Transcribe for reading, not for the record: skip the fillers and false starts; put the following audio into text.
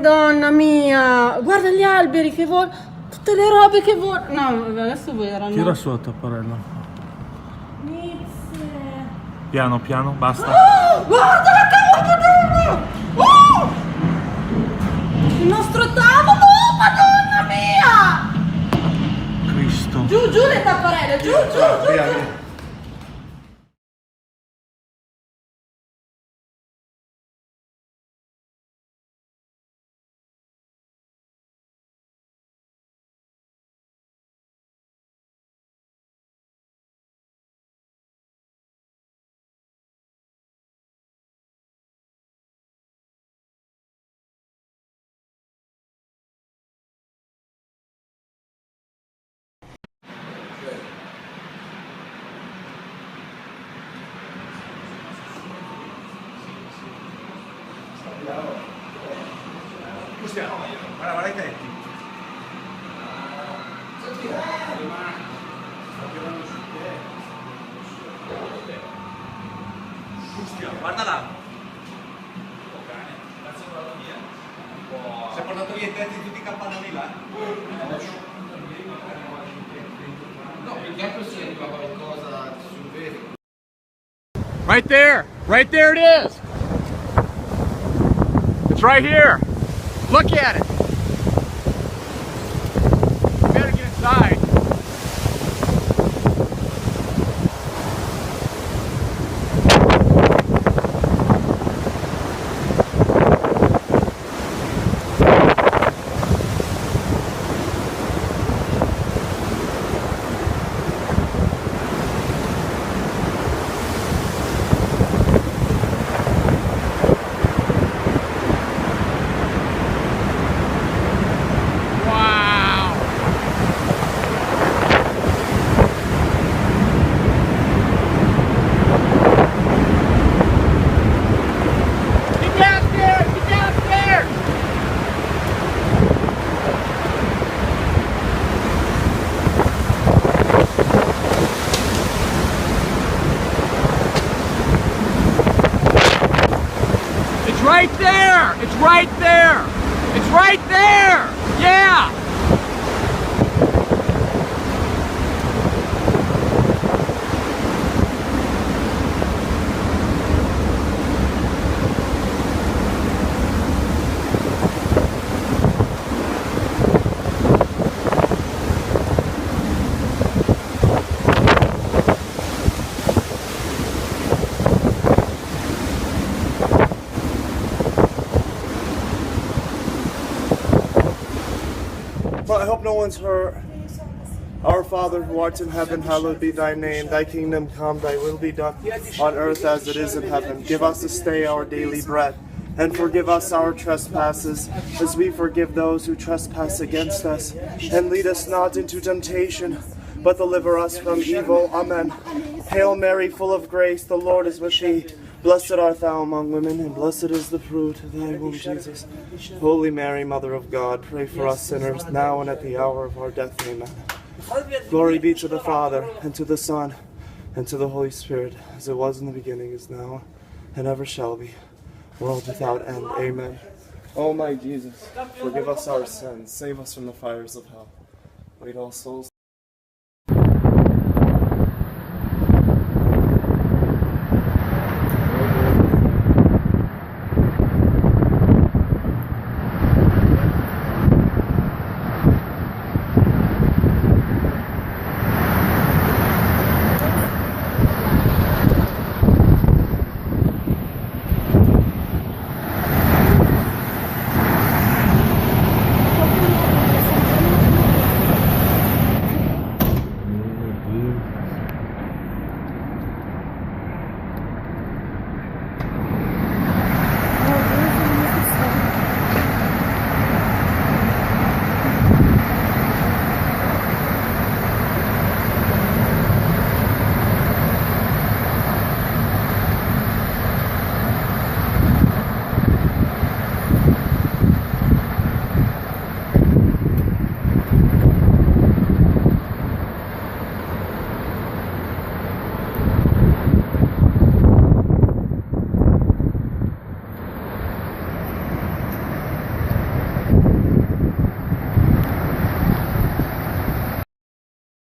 Madonna mia, guarda gli alberi che volano, tutte le robe che volano. No, adesso volano. Tira su la tapparella. Mizze. Piano, piano, basta. Oh, guarda la cavolo, Madonna! Oh! Il nostro tavolo, Madonna mia! Cristo. Giù, giù le tapparelle, giù, giù, giù. Via. Guarda i tetti. Guarda là. Si è portato via i tetti di tutti i campanelli là? No, più che altro si arriva qualcosa sul vetro. Right there it is. It's right here. Look at it. You better get inside. Right there! It's right there! It's right there! Yeah! I hope no one's hurt. Our Father who art in heaven, hallowed be thy name. Thy kingdom come, thy will be done on earth as it is in heaven. Give us this day our daily bread, and forgive us our trespasses, as we forgive those who trespass against us. And lead us not into temptation, but deliver us from evil. Amen. Hail Mary, full of grace, the Lord is with thee. Blessed art thou among women, and blessed is the fruit of thy womb, Jesus. Holy Mary, Mother of God, pray for us sinners, now and at the hour of our death. Amen. Glory be to the Father, and to the Son, and to the Holy Spirit, as it was in the beginning, is now, and ever shall be, world without end. Amen. O my Jesus, forgive us our sins, save us from the fires of hell. Lead all souls